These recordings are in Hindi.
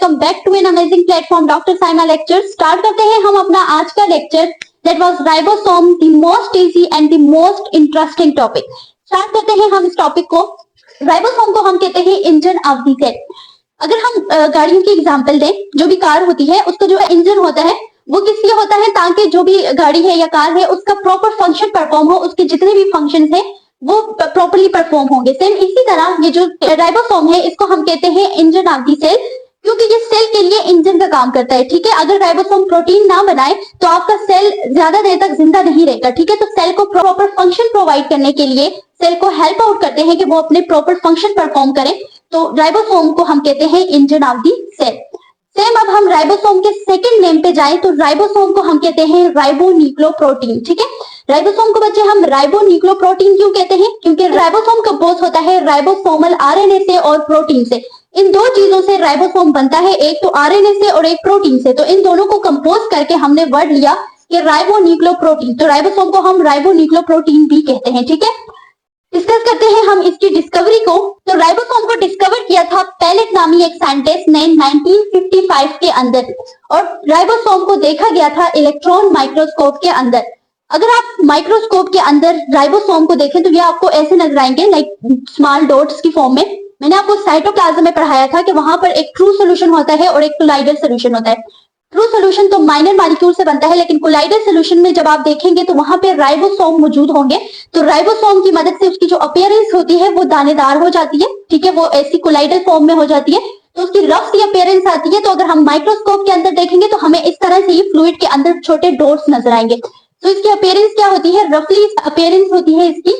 Welcome back to an amazing platform doctor Saima lecture. Start करते हैं हम अपना आज का lecture that was ribosome, the most easy and the most interesting topic. Start करते हैं हम इस टॉपिक को। राइबोसोम को हम कहते हैं इंजन ऑफ द सेल। अगर हम गाड़ियों की एग्जांपल दें, जो भी कार होती है उसका जो इंजन होता है वो किस लिए होता है, ताकि जो भी गाड़ी है या कार है उसका प्रॉपर फंक्शन परफॉर्म हो, उसके जितने भी फंक्शंस है वो प्रॉपर्ली परफॉर्म होंगे। सेम इसी तरह ये जो राइबोसोम है इसको हम कहते हैं इंजन ऑफ द सेल, क्योंकि ये सेल के लिए इंजन का काम करता है। ठीक है, अगर राइबोसोम प्रोटीन ना बनाए तो आपका सेल ज्यादा देर तक जिंदा नहीं रहेगा। ठीक है, तो सेल को प्रॉपर फंक्शन प्रोवाइड करने के लिए सेल को हेल्प आउट करते हैं कि वो अपने प्रॉपर फंक्शन परफॉर्म करें, तो राइबोसोम को हम कहते हैं engine of the cell. Same अब हम राइबोसोम के सेकंड नेम पे जाएं तो राइबोसोम को हम कहते हैं राइबोन्यूक्लियोप्रोटीन। ठीक है, राइबोसोम को बच्चे हम राइबोन्यूक्लियोप्रोटीन क्यों कहते हैं, क्योंकि राइबोसोम कंपोज होता है राइबोसोमल आरएनए से और प्रोटीन से। इन दो चीजों से राइबोसोम बनता है, एक तो आरएनए से और एक प्रोटीन से। तो इन दोनों को कंपोज करके हमने वर्ड लिया कि राइबोन्यूक्लियोप्रोटीन। तो राइबोसोम को हम राइबोन्यूक्लियोप्रोटीन भी कहते हैं। ठीक है, डिस्कस करते हैं हम इसकी डिस्कवरी को। तो राइबोसोम को डिस्कवर किया था पैलेट नामी एक साइंटिस्ट ने 1955 के अंदर, और राइबोसोम को देखा गया था इलेक्ट्रॉन माइक्रोस्कोप के अंदर। अगर आप माइक्रोस्कोप के अंदर राइबोसोम को देखें तो ये आपको ऐसे नजर आएंगे, लाइक स्मॉल डॉट्स की फॉर्म में। मैंने आपको साइटोप्लाज्म में पढ़ाया था कि वहां पर एक ट्रू सोल्यूशन होता है और एक कोलाइडल सोल्यूशन होता है। ट्रू सोल्यूशन तो माइनर मॉलिक्यूल से बनता है, लेकिन कोलाइडल सोल्यूशन में जब आप देखेंगे तो वहां पे राइबोसोम मौजूद होंगे। तो राइबोसोम की मदद से उसकी जो अपीयरेंस होती है वो दानेदार हो जाती है। ठीक है, वो ऐसी कोलाइडल फॉर्म में हो जाती है, तो उसकी रफ सी अपीयरेंस आती है। तो अगर हम माइक्रोस्कोप के अंदर देखेंगे तो हमें इस तरह से ही फ्लूइड के अंदर छोटे डॉट्स नजर आएंगे। तो इसकी अपीयरेंस क्या होती है, रफली अपीयरेंस होती है इसकी।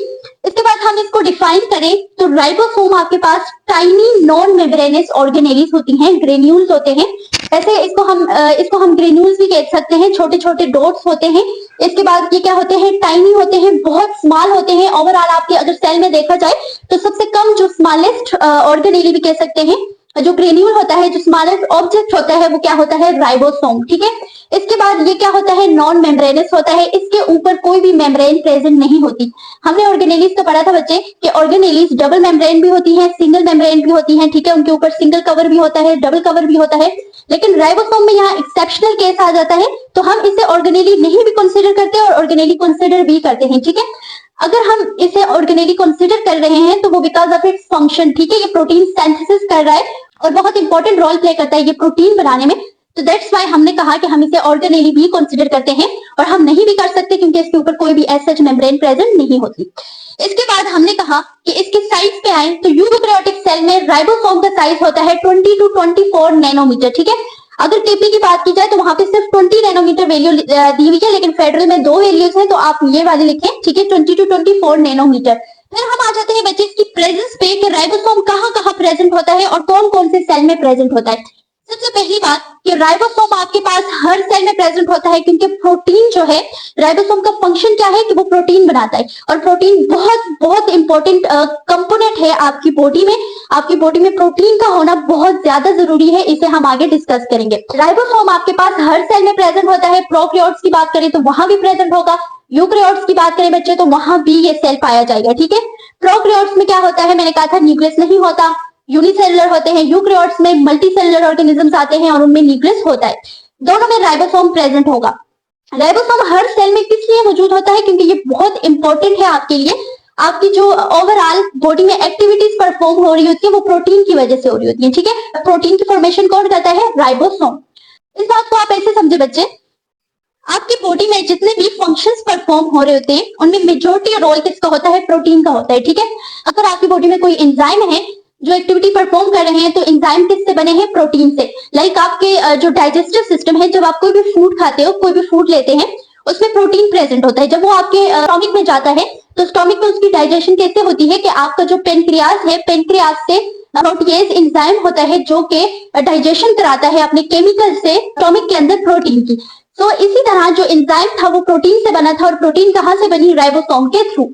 इसके बाद हम इसको डिफाइन करें तो राइबोसोम आपके पास टाइनी नॉन मेम्ब्रेनस ऑर्गेनेलीज होती हैं, ग्रेन्यूल्स होते हैं। ऐसे इसको हम ग्रेन्यूल्स भी कह सकते हैं, छोटे छोटे डॉट्स होते हैं। इसके बाद ये क्या होते हैं, टाइनी होते हैं, बहुत स्मॉल होते हैं। ओवरऑल आपके अगर सेल में देखा जाए तो सबसे कम जो स्मॉलेस्ट ऑर्गेनेली भी कह सकते हैं, जो ग्रेन्यूल होता है, जो स्मॉलेस्ट ऑब्जेक्ट होता है वो क्या होता है, राइबोसोम। ठीक है, इसके बाद ये क्या होता है, नॉन मेम्ब्रेनस होता है। इसके ऊपर कोई भी मेम्ब्रेन प्रेजेंट नहीं होती। हमने ऑर्गेनेलीज का पढ़ा था बच्चे कि ऑर्गेनेलीज डबल मेम्ब्रेन भी होती है, सिंगल मेम्ब्रेन भी होती है। ठीक है, उनके ऊपर सिंगल कवर भी होता है, डबल कवर भी होता है। लेकिन राइबोसोम में यहाँ एक्सेप्शनल केस आ जाता है, तो हम इसे ऑर्गेनेली नहीं भी कंसिडर करते और ऑर्गेनेली कंसिडर भी करते हैं। ठीक है, अगर हम इसे ऑर्गेनेली कंसिडर कर रहे हैं तो वो बिकॉज ऑफ इट्स फंक्शन। ठीक है, ये प्रोटीन सिंथेसिस कर रहा है और बहुत इंपॉर्टेंट रोल प्ले करता है ये प्रोटीन बनाने में। तो दैट्स व्हाई हमने कहा कि हम इसे ऑर्गेनेली भी कंसिडर करते हैं, और हम नहीं भी कर सकते क्योंकि इसके ऊपर कोई भी एज मेम्ब्रेन प्रेजेंट नहीं होती। इसके बाद हमने कहा कि इसके साइज पे आए तो यूकेरियोटिक सेल में राइबोसोम का साइज होता है 20 to 24 नैनोमीटर। ठीक है, अगर केपी की बात की जाए तो वहां पे सिर्फ 20 नैनोमीटर वैल्यू दी हुई है, लेकिन फेडरल में दो वैल्यूज हैं, तो आप ये वाले लिखें। ठीक है, 20 to 24 नैनोमीटर। फिर हम आ जाते हैं बच्चे इसकी प्रेजेंस पे कि राइबोसोम कहाँ कहाँ प्रेजेंट होता है और कौन कौन से सेल में प्रेजेंट होता है। सबसे पहली बात कि राइबोसोम आपके पास हर सेल में प्रेजेंट होता है, क्योंकि प्रोटीन जो है, राइबोसोम का फंक्शन क्या है कि वो प्रोटीन बनाता है, और प्रोटीन बहुत बहुत इंपॉर्टेंट कंपोनेंट है आपकी बॉडी में। आपकी बॉडी में प्रोटीन का होना बहुत ज्यादा जरूरी है, इसे हम आगे डिस्कस करेंगे। राइबोसोम आपके पास हर सेल में प्रेजेंट होता है। प्रोकैरियोट्स की बात करें तो वहां भी प्रेजेंट होगा, यूकेरियोट्स की बात करें बच्चे तो वहां भी ये सेल पाया जाएगा। ठीक है, प्रोकैरियोट्स में क्या होता है, मैंने कहा था न्यूक्लियस नहीं होता, यूनिसेलुलर होते हैं। यूकेरियोट्स में मल्टीसेलुलर ऑर्गेनिजम्स आते हैं और उनमें न्यूक्लियस होता है। दोनों में राइबोसोम प्रेजेंट होगा। राइबोसोम हर सेल में किस लिए मौजूद होता है, क्योंकि ये बहुत इंपॉर्टेंट है आपके लिए। आपकी जो ओवरऑल बॉडी में एक्टिविटीज परफॉर्म हो रही होती है वो प्रोटीन की वजह से हो रही होती है। ठीक है, प्रोटीन की फॉर्मेशन कौन करता है, राइबोसोम। इस बात को आप ऐसे समझे बच्चे, आपकी बॉडी में जितने भी फंक्शंस परफॉर्म हो रहे होते हैं उनमें मेजॉरिटी रोल किसका होता है, प्रोटीन का होता है। ठीक है, अगर आपकी बॉडी में कोई एंजाइम है जो एक्टिविटी परफॉर्म कर रहे हैं तो एंजाइम किससे बने हैं, प्रोटीन से। लाइक आपके जो डाइजेस्टिव सिस्टम है, जब आप कोई भी फूड खाते हो, कोई भी फूड लेते हैं, उसमें प्रोटीन प्रेजेंट होता है। जब वो आपके स्टोमिक में जाता है तो स्टोमिक में उसकी डाइजेशन कैसे होती है कि आपका जो पेनक्रियास है, पेनक्रियास से प्रोटीएज एंजाइम होता है जो कि डाइजेशन कराता है अपने केमिकल से स्टोमिक के अंदर प्रोटीन की। तो इसी तरह जो एंजाइम था वो प्रोटीन से बना था, और प्रोटीन कहां से बनी, राइबोसोम के थ्रू।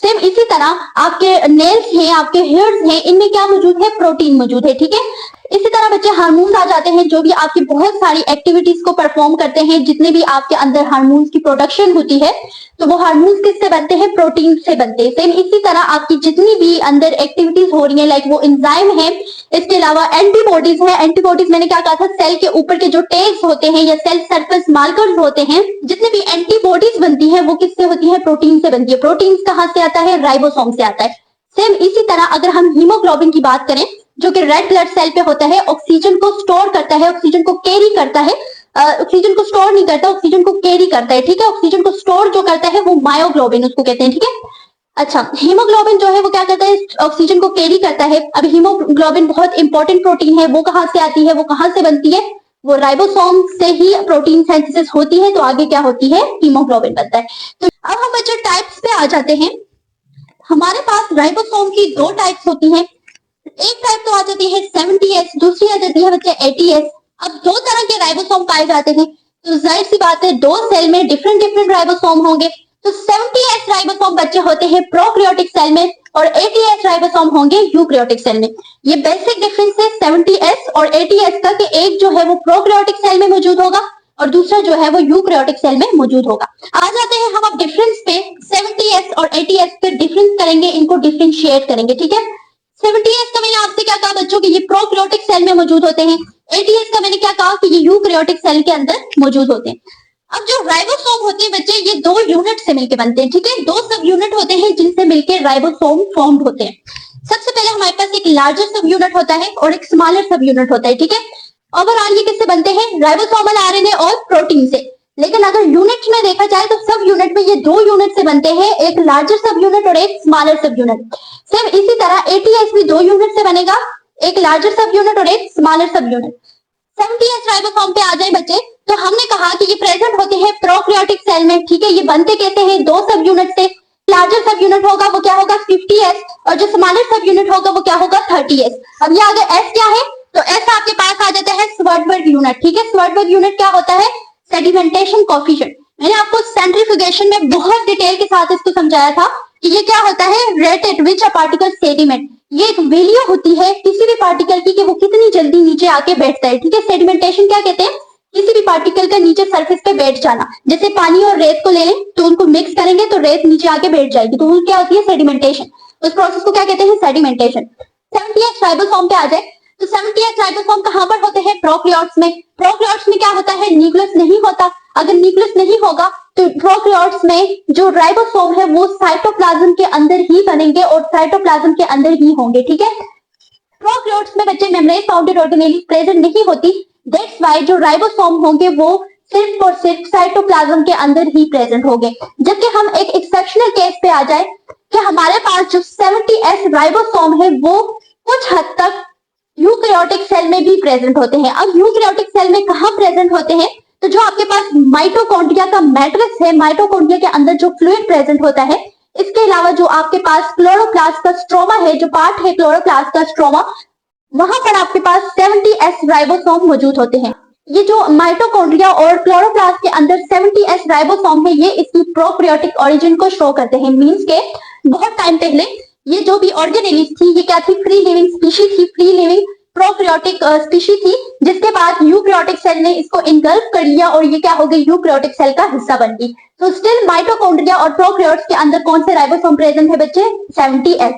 सेम इसी तरह आपके नेल्स हैं, आपके हेयर्स हैं, इनमें क्या मौजूद है, प्रोटीन मौजूद है। ठीक है, इसी तरह बच्चे हार्मोन्स आ जाते हैं जो भी आपकी बहुत सारी एक्टिविटीज को परफॉर्म करते हैं। जितने भी आपके अंदर हार्मोन्स की प्रोडक्शन होती है तो वो हार्मोन्स किससे बनते हैं? प्रोटीन से बनते हैं। सेम इसी तरह आपकी जितनी भी अंदर एक्टिविटीज हो रही है लाइक वो एंजाइम है, इसके अलावा एंटीबॉडीज है। एंटीबॉडीज मैंने क्या कहा था, सेल के ऊपर के जो टैग्स होते हैं या सेल सरफेस मार्कर्स होते हैं, जितनी भी एंटीबॉडीज बनती है वो किससे होती है? प्रोटीन से बनती है। प्रोटीन कहाँ से आता है? राइबोसोम से आता है। सेम इसी तरह अगर हम हीमोग्लोबिन की बात करें जो कि रेड ब्लड सेल पे होता है, ऑक्सीजन को स्टोर करता है, ऑक्सीजन को कैरी करता है, ऑक्सीजन को स्टोर नहीं करता, ऑक्सीजन को कैरी करता है, ठीक है। ऑक्सीजन को स्टोर जो करता है वो मायोग्लोबिन उसको कहते हैं, ठीक है। अच्छा, हीमोग्लोबिन जो है वो क्या करता है? ऑक्सीजन को कैरी करता है। अब हीमोग्लोबिन बहुत इंपॉर्टेंट प्रोटीन है, वो कहाँ से आती है, वो कहाँ से बनती है? वो राइबोसोम से ही प्रोटीन सिंथेसिस होती है, तो आगे क्या होती है? हीमोग्लोबिन बनता है। तो अब हम बच्चों टाइप्स पे आ जाते हैं। हमारे पास राइबोसोम की दो टाइप्स होती हैं। एक टाइप तो आ जाती है 70S, दूसरी आ जाती है बच्चे 80S। अब दो तरह के राइबोसोम पाए जाते हैं, तो जाहिर सी बात है दो सेल में डिफरेंट डिफरेंट राइबोसोम होंगे। तो 70S राइबोसोम बच्चे होते हैं प्रोकैरियोटिक सेल में और 80S राइबोसोम होंगे यूकैरियोटिक सेल में। ये बेसिक डिफरेंस है 70S और 80S का, कि एक जो है वो प्रोकैरियोटिक सेल में मौजूद होगा और दूसरा जो है वो यूकैरियोटिक सेल में मौजूद होगा। आ जाते हैं हम अब डिफरेंस पे। 70S और 80S पे डिफरेंस करेंगे, इनको डिफरेंशिएट करेंगे, ठीक है। 70S का मैंने आपसे क्या कहा बच्चों कि ये प्रोकैरियोटिक सेल में मौजूद होते हैं। 80S का मैंने क्या कहा कि ये यूकैरियोटिक सेल के अंदर मौजूद होते हैं। अब जो राइबोसोम होते हैं बच्चे, ये दो यूनिट से मिलकर बनते हैं, ठीक है। दो सब यूनिट होते हैं जिनसे मिलकर राइबोसोम फॉर्म होते हैं। सबसे पहले हमारे पास एक लार्जर सब यूनिट होता है और एक स्मॉलर सब यूनिट होता है, ठीक है। ओवरऑल ये किससे बनते हैं? राइबोसोमल आरएनए और प्रोटीन से। लेकिन अगर यूनिट में देखा जाए तो सब यूनिट में ये दो यूनिट से बनते हैं, एक लार्जर सब यूनिट और एक स्मॉलर सब यूनिट। सेम इसी तरह 80S भी दो यूनिट से बनेगा, एक लार्जर सब यूनिट और एक स्मॉलर सब यूनिट। 70S राइबोसोम पे आ जाए बच्चे, तो हमने कहा कि ये प्रेजेंट होते हैं प्रोकैरियोटिक सेल में, ठीक है। ये बनते कैसे हैं? दो सब यूनिट से। लार्जर सब यूनिट होगा वो क्या होगा? 50S और जो स्मॉलर सब यूनिट होगा वो क्या होगा? 30S। अब ये आगे S क्या है? तो S आपके पास आ जाता है स्वर्टबर्ग यूनिट, ठीक है। स्वर्टबर्ग यूनिट क्या होता है? Sedimentation coefficient. मैंने आपको सेंट्रीफ्यूगेशन में बहुत डिटेल के साथ इसको समझाया था कि ये क्या होता है? Rate at which a particle sediment. ये एक वैल्यू होती है किसी भी पार्टिकल की कि वो कितनी जल्दी नीचे आके बैठता है, ठीक है। सेडिमेंटेशन क्या कहते हैं? किसी भी पार्टिकल का नीचे सरफेस पे बैठ जाना। जैसे पानी और रेत को ले लें तो उनको मिक्स करेंगे तो रेत नीचे आके बैठ जाएगी, तो वो क्या होती है? सेडिमेंटेशन। उस प्रोसेस को क्या कहते हैं? सेडिमेंटेशन। 70S राइबोसोम पे आ जाए तो 70S राइबोसोम कहां पर होते हैं? प्रोकैरियोट्स में। प्रोकैरियोट्स में क्या होता है? न्यूक्लियस नहीं होता। अगर न्यूक्लियस नहीं होगा तो प्रोकैरियोट्स में जो राइबोसोम है वो साइटोप्लाज्म के अंदर ही बनेंगे और साइटोप्लाज्म के अंदर ही होंगे, ठीक है। प्रोकैरियोट्स में बच्चे मेम्ब्रेन बाउंडेड ऑर्गेनेली प्रेजेंट नहीं होती। दैट्स व्हाई जो राइबोसोम होंगे वो सिर्फ और सिर्फ साइटोप्लाज्म के अंदर ही प्रेजेंट होंगे। जबकि हम एक एक्सेप्शनल केस पे आ जाए कि हमारे पास जो 70S राइबोसोम है वो कुछ हद तक यूकैरियोटिक सेल में भी प्रेजेंट होते हैं। अब यूकैरियोटिक सेल में कहां प्रेजेंट होते हैं? तो जो आपके पास माइटोकॉन्ड्रिया का मैट्रिक्स है, माइटोकॉन्ड्रिया के अंदर जो फ्लूइड प्रेजेंट होता है, इसके अलावा जो आपके पास क्लोरोप्लास्ट का स्ट्रोमा है, जो पार्ट है क्लोरोप्लास्ट का स्ट्रोमा, वहां पर आपके पास 70S राइबोसोम मौजूद होते हैं। ये जो माइटोकॉन्ड्रिया और क्लोरोप्लास्ट के अंदर 70S राइबोसोम है, ये इसकी प्रोकैरियोटिक ओरिजिन को शो करते हैं। मींस के बहुत टाइम पहले ये जो भी ऑर्गेनेलिस थी ये क्या थी? फ्री लिविंग स्पीशीज थी, फ्री लिविंग प्रोकैरियोटिक स्पीशीज थी, जिसके बाद यूकैरियोटिक सेल ने इसको इनगल्फ कर लिया और ये क्या हो गई? यूकैरियोटिक सेल का हिस्सा बन गई। तो स्टिल माइटोकॉन्ड्रिया और प्रोकैरियोट्स के अंदर कौन से राइबोसोम प्रेजेंट है बच्चे? 70S।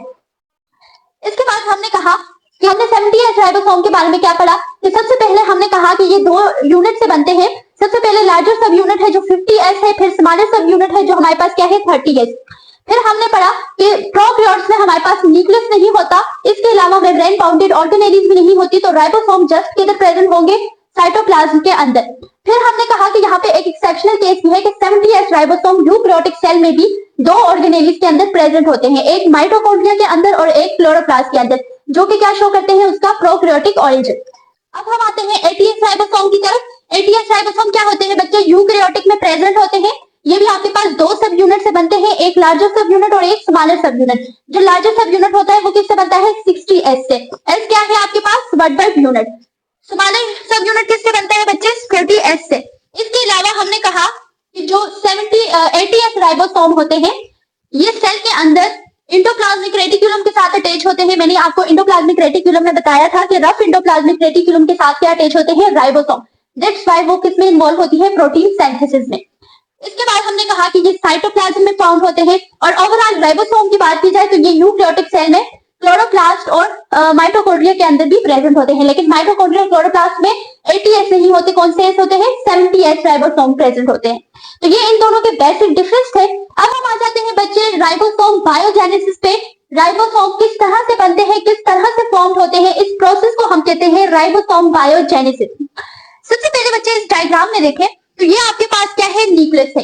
इसके बाद हमने कहा कि हमने 70S राइबोसोम के बारे में क्या पढ़ा कि सबसे पहले हमने कहा कि ये दो यूनिट से बनते हैं। सबसे पहले लार्जर सब यूनिट है जो 50S है, फिर स्मॉलर सब यूनिट है जो हमारे पास क्या है? 30S। फिर हमने पढ़ा कि प्रोकैरियोट्स में हमारे पास न्यूक्लियस नहीं होता, इसके अलावा मेम्ब्रेन बाउंडेड ऑर्गेनेलिस भी नहीं होती, तो राइबोसोम जस्ट किधर प्रेजेंट होंगे? साइटोप्लाज्म के अंदर। फिर हमने कहा कि यहाँ पे एक एक्सेप्शनल केस भी है कि 70S राइबोसोम यूकैरियोटिक सेल में भी दो ऑर्गेनेलिस के अंदर प्रेजेंट होते हैं, एक माइटोकॉन्ड्रिया के अंदर और एक क्लोरोप्लास्ट के अंदर, जो कि क्या शो करते हैं? उसका प्रोकैरियोटिक ओरिजिन। अब हम आते हैं 80S राइबोसोम की तरफ। 80S राइबोसोम क्या होते हैं बच्चे? यूकैरियोटिक में प्रेजेंट होते हैं। ये भी आपके पास दो सब यूनिट से बनते हैं, एक लार्जर सब यूनिट और एक स्मॉलर सब यूनिट। जो लार्जर सब यूनिट होता है वो किससे बनता है? 60S से। S क्या है आपके पास? स्वर्टबर्ग यूनिट। स्मॉलर सब यूनिट किससे बनता है बच्चे? 30S से। इसके अलावा हमने कहा कि जो 80S राइबोसोम होते हैं ये सेल के अंदर इंडोप्लाज्मिक रेटिकुलम के साथ अटैच होते हैं। मैंने आपको इंडोप्लाज्मिक रेटिकुलम में बताया था कि रफ इंडोप्लाज्मिक रेटिकुलम के साथ क्या अटैच होते हैं, राइबोसोम। दैट्स व्हाई वो किसमें इन्वॉल्व होती है, प्रोटीन सिंथेसिस में। इसके बाद हमने कहा कि ये साइटोप्लाज्म में फाउंड होते हैं। और ओवरऑल राइबोसोम की बात की जाए तो ये यूकैरियोटिक सेल में क्लोरोप्लास्ट और माइटोकॉन्ड्रिया के अंदर भी प्रेजेंट होते हैं, लेकिन माइटोकॉन्ड्रिया और क्लोरोप्लास्ट में 80S नहीं होते, कौन से एस होते हैं, 70S राइबोसोम प्रेजेंट होते हैं। तो ये इन दोनों के बेसिक डिफरेंस थे। अब हम आ जाते हैं बच्चे राइबोसोम बायोजेनेसिस पे। राइबोसोम किस तरह से बनते हैं, किस तरह से फॉर्म होते हैं, इस प्रोसेस को हम कहते हैं राइबोसोम बायोजेनेसिस। सबसे पहले बच्चे इस डायग्राम में देखें तो ये आपके पास क्या है, न्यूक्लियस है।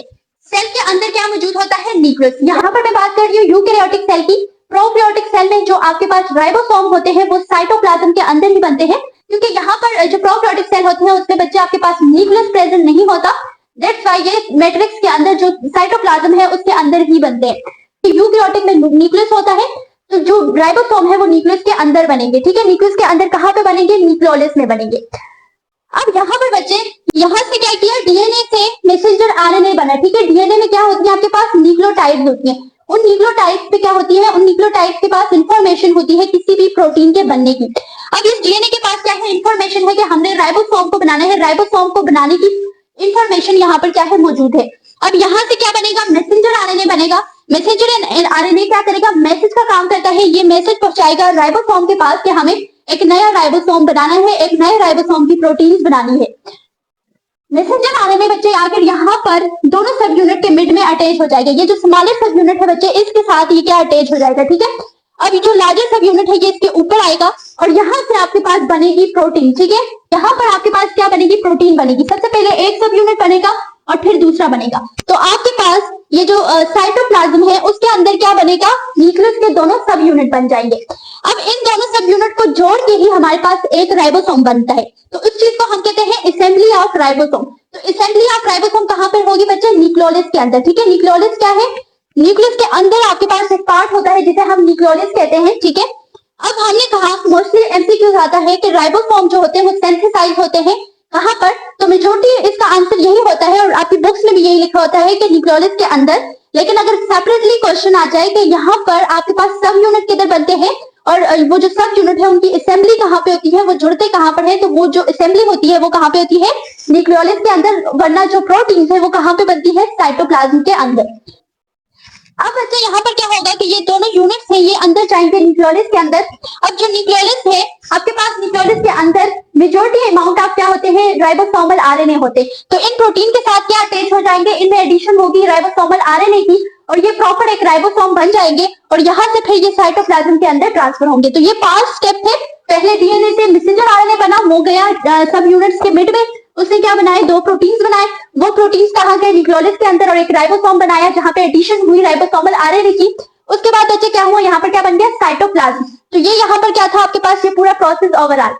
सेल के अंदर क्या मौजूद होता है, न्यूक्लियस। यहाँ पर मैं बात कर रही हूँ यूकैरियोटिक सेल की। प्रोकैरियोटिक सेल में जो आपके पास राइबोसोम होते हैं वो साइटोप्लाज्म के अंदर ही बनते हैं, क्योंकि यहाँ पर जो प्रोकैरियोटिक सेल होते हैं उसमें बच्चे आपके पास न्यूक्लियस प्रेजेंट नहीं होता। दैट्स व्हाई ये मैट्रिक्स के अंदर जो साइटोप्लाज्म है उसके अंदर ही बनते हैं। यूकैरियोटिक में न्यूक्लियस होता है, तो जो राइबोसोम है वो न्यूक्लियस के अंदर बनेंगे। ठीक है, न्यूक्लियस के अंदर कहाँ पे बनेंगे, न्यूक्लियोलस में बनेंगे। अब यहाँ पर बच्चे यहाँ से क्या किया, डीएनए से मैसेंजर आरएनए बना। ठीक है, डीएनए में क्या होती है, आपके पास न्यूक्लियोटाइड्स होती हैं। उन न्यूक्लियोटाइड्स पे क्या होती है, उन न्यूक्लियोटाइड्स के पास इंफॉर्मेशन होती है किसी भी प्रोटीन के बनने की। अब इस डीएनए के पास क्या है, इंफॉर्मेशन है कि हमने राइबोसोम को बनाना है। राइबोसोम को बनाने की इंफॉर्मेशन यहाँ पर क्या है, मौजूद है। अब यहाँ से क्या बनेगा, मैसेंजर आरएनए बनेगा। मैसेंजर आरएनए क्या करेगा, मैसेज का काम करता है। ये मैसेज पहुंचाएगा राइबोसोम के पास कि हमें एक नया राइबोसोम बनाना है, एक नए राइबोसोम की प्रोटीन बनानी है। मैसेंजर आरएनए बच्चे आकर यहाँ पर दोनों सब यूनिट के मिड में अटैच हो जाएगा। ये जो स्मॉलेस्ट सब यूनिट है बच्चे, इसके साथ ये क्या अटैच हो जाएगा। ठीक है, अब ये जो लार्जेस्ट सब यूनिट है ये इसके ऊपर आएगा और यहाँ से आपके पास बनेगी प्रोटीन। ठीक है, यहाँ पर आपके पास क्या बनेगी, प्रोटीन बनेगी। सबसे पहले एक सब यूनिट बनेगा और फिर दूसरा बनेगा। तो आपके पास ये जो साइटोप्लाज्म है उसके अंदर क्या बनेगा, न्यूक्लियस के दोनों सब यूनिट बन जाएंगे। अब इन दोनों सब यूनिट को जोड़ के ही हमारे पास एक राइबोसोम बनता है। तो इस चीज को हम कहते हैं असेंबली ऑफ राइबोसोम। तो असेंबली ऑफ राइबोसोम कहाँ पर होगी बच्चे, न्यूक्लियोलस के अंदर। ठीक है, न्यूक्लियोलस क्या है, न्यूक्लियस के अंदर आपके पास एक पार्ट होता है जिसे हम न्यूक्लियोलस कहते हैं। ठीक है, अब हमने कहा मोस्टली एमसीक्यूज आता है कि राइबोसोम जो होते हैं वो सिंथेसाइज होते हैं कहाँ पर, तो मेजॉरिटी इसका आंसर यही होता है और आपकी बुक्स में भी यही लिखा होता है कि न्यूक्लियोलस के अंदर। लेकिन अगर सेपरेटली क्वेश्चन आ जाए कि यहाँ पर आपके पास सब यूनिट किधर बनते हैं और वो जो सब यूनिट है उनकी असेंबली कहाँ पे होती है, वो जुड़ते कहाँ पर है, तो वो जो असेंबली होती है वो कहाँ पे होती है, न्यूक्लियोलस के अंदर। वरना जो प्रोटीन है वो कहाँ पे बनती है, साइटोप्लाज्म के अंदर। अब बच्चे यहाँ पर क्या होगा कि ये दोनों यूनिट्स हैं, ये अंदर जाएंगे न्यूक्लियोलस के अंदर। अब जो न्यूक्लियोलस है आपके पास, न्यूक्लियोलस के अंदर मेजॉरिटी अमाउंट ऑफ क्या होते हैं, राइबोसोमल आरएनए होते हैं। तो इन प्रोटीन के साथ क्या अटैच हो जाएंगे, इनमें एडिशन होगी राइबोसोमल आरएनए की और ये प्रॉपर एक राइबोसोम बन जाएंगे और यहाँ से फिर ये साइटोप्लाज्म के अंदर ट्रांसफर होंगे। तो ये 5 स्टेप थे। पहले डीएनए से मैसेंजर आरएनए बना, वो गया सब यूनिट्स के मिड में, उसने क्या बनाए, 2 प्रोटीन्स बनाए। वो प्रोटीन्स कहाँ गए, न्यूक्लियोलस के अंदर, और एक राइबोसोम बनाया जहाँ पे एडिशन हुई राइबोसोमल आरएनए की। उसके बाद बच्चे क्या हुआ, यहाँ पर क्या बन गया, साइटोप्लाज्म। तो ये यहाँ पर क्या था आपके पास, ये पूरा प्रोसेस ओवरऑल।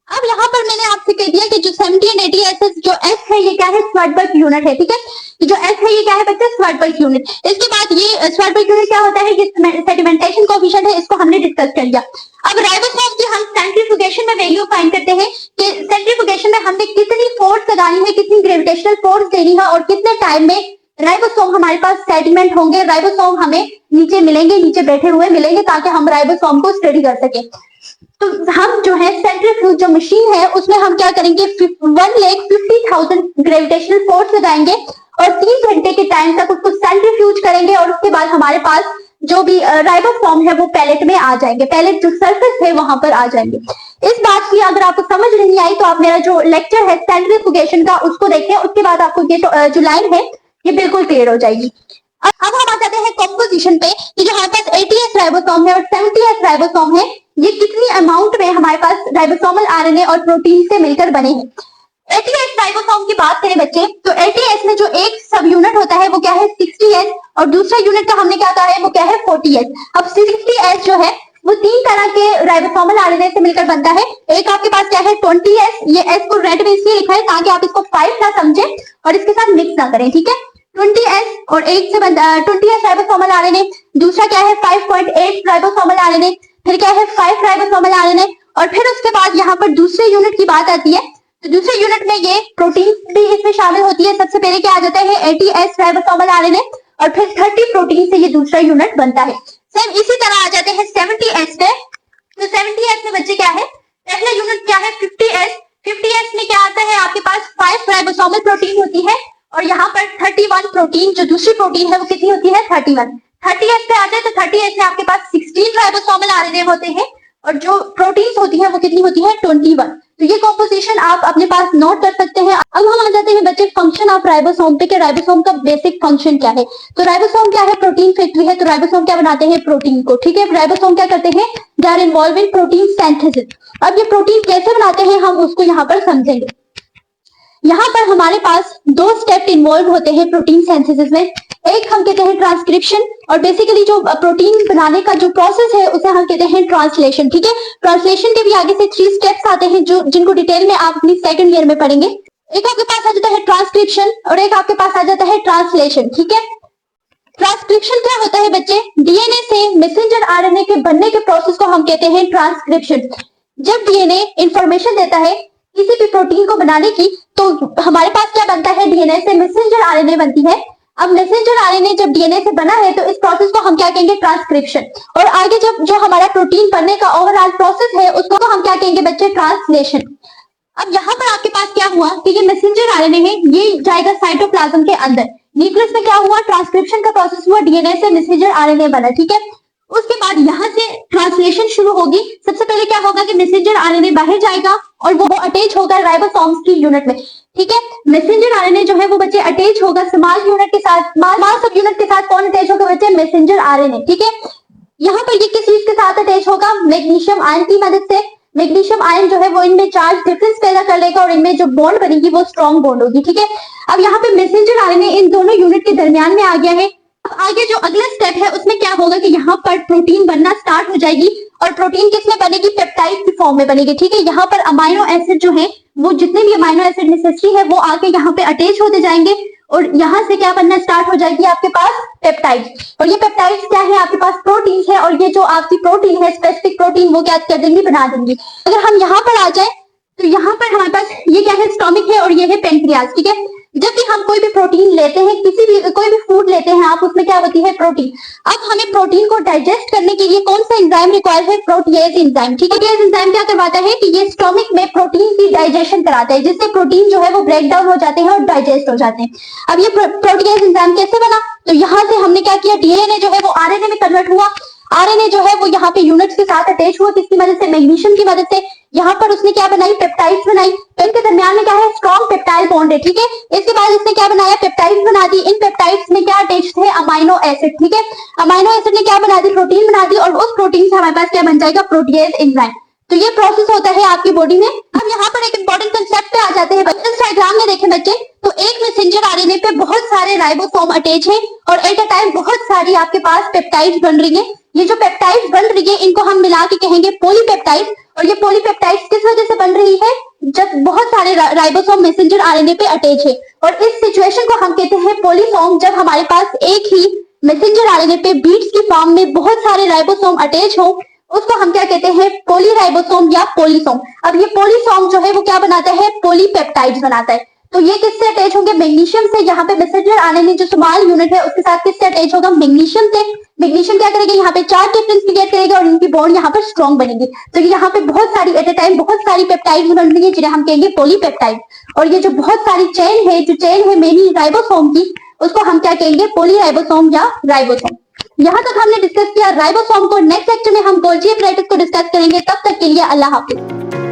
अब यहाँ पर मैंने आपसे कह दिया कि जो 70 और 80 एस जो एस है ये क्या है, स्वार्टबर्ग यूनिट है। ठीक है, जो एस है ये क्या है बच्चे, स्वार्टबर्ग यूनिट। इसके बाद ये स्वार्टबर्ग यूनिट क्या होता है, ये सेडिमेंटेशन कोएफिशिएंट है, इसको हमने डिस्कस कर लिया। अब राइबोसोम की हम सेंट्रीफ्यूगेशन में वैल्यू फाइंड करते हैं कि सेंट्रीफ्यूगेशन में हमने कितनी फोर्स लगानी है, कितनी ग्रेविटेशनल फोर्स देनी है और कितने टाइम में राइबोसोम हमारे पास सेडिमेंट होंगे, राइबोसोम हमें नीचे मिलेंगे, नीचे बैठे हुए मिलेंगे, ताकि हम राइबोसोम को स्टडी कर सके। तो हम जो है सेंट्रीफ्यूज जो मशीन है उसमें हम क्या करेंगे, 1,50,000 ग्रेविटेशनल फोर्स लगाएंगे और 3 घंटे के टाइम तक उसको सेंट्रीफ्यूज करेंगे और उसके बाद हमारे पास जो भी राइबोसोम है वो पैलेट में आ जाएंगे, पैलेट जो सरफेस है वहां पर आ जाएंगे। इस बात की अगर आपको समझ नहीं आई तो आप मेरा जो लेक्चर है सेंट्रीफ्यूगेशन का उसको देखें, उसके बाद आपको ये जो लाइन है ये बिल्कुल क्लियर हो जाएगी। अब हम आ जाते हैं कॉम्पोजिशन पे कि जो हमारे पास 80S राइबोसोम है और 70S राइबोसोम है, ये कितनी अमाउंट में हमारे पास राइबोसोमल आरएनए और प्रोटीन से मिलकर बने हैं। 80S राइबोसोम की बात करें बच्चे तो 80S में जो एक सब यूनिट होता है वो क्या है, 60S, और दूसरा यूनिट का हमने क्या कहा है वो क्या है, 40S। अब 60S जो है वो 3 तरह के राइबोसोमल आरएनए से मिलकर बनता है। एक आपके पास क्या है 20S, ये S को रेड में इसलिए लिखा है ताकि आप इसको 5 ना समझे और इसके साथ मिक्स ना करें। ठीक है, 20S और 8 से बनता है 20S राइबोसोमल आरएनए। दूसरा क्या है 5.8 राइबोसोमल आरएनए, फिर क्या है 5 राइबोसोमल आरएनए, और फिर उसके बाद यहाँ पर दूसरे यूनिट की बात आती है। तो दूसरे यूनिट में ये प्रोटीन भी इसमें शामिल होती है। सबसे पहले क्या आ जाता है 80S राइबोसोमल आरएनए और फिर 30 प्रोटीन से ये दूसरा यूनिट बनता है। सेम इसी तरह आ जाते हैं 70S पे। तो 70S में बच्चे क्या है, पहला यूनिट क्या है 50S। 50S में क्या आता है, आपके पास 5 राइबोसोमल प्रोटीन होती है और यहाँ पर 31 प्रोटीन, जो दूसरी प्रोटीन है वो कितनी होती है 31। 30S पे आते हैं तो 30S में आपके पास 16 राइबोसोमल आरएनए होते हैं और जो प्रोटीन्स होती है वो कितनी होती है 21। तो ये कॉम्पोजिशन आप अपने पास नोट कर सकते हैं। अब हम आ जाते हैं बच्चे फंक्शन ऑफ राइबोसोम पे कि राइबोसोम का बेसिक फंक्शन क्या है। तो राइबोसोम क्या है, प्रोटीन फैक्ट्री है। तो राइबोसोम क्या बनाते हैं, प्रोटीन को, ठीक है। राइबोसोम क्या करते हैं, they are involve in protein synthesis. अब ये प्रोटीन कैसे बनाते हैं हम उसको यहाँ पर समझेंगे। यहाँ पर हमारे पास 2 स्टेप इन्वॉल्व होते हैं प्रोटीन सिंथेसिस में। एक हम कहते हैं ट्रांसक्रिप्शन और बेसिकली जो प्रोटीन बनाने का जो प्रोसेस है उसे हम कहते हैं ट्रांसलेशन, ठीक है। ट्रांसलेशन के भी आगे से 3 स्टेप्स आते हैं जो जिनको डिटेल में आप अपनी सेकंड ईयर में पढ़ेंगे। एक आपके पास आ जाता है ट्रांसक्रिप्शन और एक आपके पास आ जाता है ट्रांसलेशन, ठीक है। ट्रांसक्रिप्शन क्या होता है बच्चे, डीएनए से मैसेंजर आरएनए के बनने के प्रोसेस को हम कहते हैं ट्रांसक्रिप्शन। जब डीएनए इंफॉर्मेशन देता है किसी भी प्रोटीन को बनाने की, तो हमारे पास क्या बनता है, डीएनए से मैसेंजर आरएनए बनती है। अब मैसेंजर आरएनए जब डीएनए से बना है तो इस प्रोसेस को हम क्या कहेंगे, ट्रांसक्रिप्शन। और आगे जब जो हमारा प्रोटीन बनने का ओवरऑल प्रोसेस है उसको हम क्या कहेंगे बच्चे, ट्रांसलेशन। अब यहाँ पर आपके पास क्या हुआ कि ये मैसेंजर आरएनए है, ये जाएगा साइटोप्लाज्म के अंदर। न्यूक्लियस में क्या हुआ, ट्रांसक्रिप्शन का प्रोसेस हुआ, डीएनए से मैसेंजर आरएनए बना, ठीक है। उसके बाद यहाँ से ट्रांसलेशन शुरू होगी। सबसे पहले क्या होगा कि मैसेंजर आरएनए बाहर जाएगा और वो अटैच होगा राइबोसोम्स की यूनिट में, ठीक है। मैसेंजर आरएनए जो है वो बच्चे अटैच होगा स्मॉल यूनिट के साथ। स्मॉल सब यूनिट के साथ कौन अटैच होगा बच्चे, मैसेंजर आरएनए, ठीक है। यहाँ पर ये किस चीज के साथ अटैच होगा, मैग्नीशियम आयन की मदद से। मैग्नीशियम आयन जो है वो इनमें चार्ज डिफरेंस पैदा कर लेगा और इनमें जो बॉन्ड बनेगी वो स्ट्रॉन्ग बॉन्ड होगी, ठीक है। अब यहाँ पे मैसेंजर आरएनए इन दोनों यूनिट के दरमियान में आ गया है। अब आगे जो अगला स्टेप है उसमें क्या होगा कि यहाँ पर प्रोटीन बनना स्टार्ट हो जाएगी और प्रोटीन किसमें बनेगी, पेप्टाइड की फॉर्म में बनेगी, ठीक है। यहाँ पर अमाइनो एसिड जो है वो जितने भी अमाइनो एसिड नेसेसरी है वो आके यहाँ पे अटैच होते जाएंगे और यहाँ से क्या बनना स्टार्ट हो जाएगी आपके पास पेप्टाइड्स। और ये पेप्टाइड्स क्या है, आपके पास प्रोटीन है और ये जो आपकी प्रोटीन है स्पेसिफिक प्रोटीन वो क्या कर देंगी, बना देंगी। अगर हम यहाँ पर आ जाए तो यहाँ पर हमारे पास ये क्या है, स्टोमिक है और ये है पेनक्रियाज, ठीक है। जब भी हम कोई भी प्रोटीन लेते हैं, किसी भी कोई भी फूड लेते हैं आप, उसमें क्या होती है, प्रोटीन। अब हमें प्रोटीन को डाइजेस्ट करने के लिए कौन सा एंजाइम रिक्वायर्ड है, प्रोटीएज एंजाइम, ठीक है। प्रोटीएज एंजाइम क्या करवाता है कि ये स्टोमिक में प्रोटीन की डाइजेशन कराता है, जिससे प्रोटीन जो है वो ब्रेक डाउन हो जाते हैं और डाइजेस्ट हो जाते हैं। अब ये प्रोटीएज एंजाइम कैसे बना, तो यहाँ से हमने क्या किया, डीएनए जो है वो आरएनए में कन्वर्ट हुआ। आरएनए जो है वो यहाँ पे यूनिट्स के साथ अटैच हुआ, किसकी मदद से, मैग्नीशियम की मदद से। यहाँ पर उसने क्या बनाई, पेप्टाइड्स बनाई। तो इनके दरमियान में क्या है, स्ट्रॉन्ग पेप्टाइड बॉन्ड है, ठीक है। इसके बाद इसने क्या बनाया, पेप्टाइड्स बना दी। इन पेप्टाइड्स में क्या अटैच थे, अमाइनो एसिड, ठीक है। अमाइनो एसिड ने क्या बना दी, प्रोटीन बना दी और उस प्रोटीन से हमारे पास क्या बन जाएगा, प्रोटीएज एंजाइम। तो ये प्रोसेस होता है आपकी बॉडी में। अब यहाँ पर एक इंपॉर्टेंट कंसेप्ट पे आ जाते हैं। इस डायग्राम में देखें बच्चे, तो एक मैसेंजर आरएनए पे बहुत सारे राइबोसोम अटैच हैं और एट अ टाइम बहुत सारी आपके पास पेप्टाइड्स बन रही है। ये जो पेप्टाइड्स बन रही है इनको हम मिला के कहेंगे पॉलीपेप्टाइड्स। और ये पॉलीपेप्टाइड्स किस वजह से बन रही है, जब बहुत सारे राइबोसोम मैसेंजर आरएनए पे अटैच है। और इस सिचुएशन को हम कहते हैं पॉलीसोम। जब हमारे पास एक ही मैसेंजर आरएनए पे बीट्स की फॉर्म में बहुत सारे राइबोसोम अटैच हो, उसको हम क्या कहते हैं, पॉलीराइबोसोम या पॉलीसोम। अब ये पॉलीसोम जो है वो क्या बनाता है, पॉलीपेप्टाइड्स बनाता है। तो ये किससे अटैच होंगे, मैग्नीशियम से। यहाँ पे मैसेंजर आरएनए जो स्मॉल यूनिट है उसके साथ किससे अटैच होगा, मैग्नीशियम से। मैग्नीशियम क्या करेगा, यहाँ पे चार्ज डिफरेंस क्रिएट करेगा और इनकी बॉन्ड यहाँ पर स्ट्रॉन्ग बनेगी। तो यहाँ पे बहुत सारी एट ए टाइम बहुत सारी पेप्टाइड्स बन रही है जिन्हें हम कहेंगे पॉलीपेप्टाइड। और ये जो बहुत सारी चेन है, जो चेन है मेनली राइबोसोम की, उसको हम क्या कहेंगे, पॉलीराइबोसोम या राइबोसोम। यहाँ तक हमने डिस्कस किया राइबोसोम को। नेक्स्ट लेक्चर में हम गोल्जी एपैरेटस को डिस्कस करेंगे। तब तक के लिए अल्लाह हाफिज।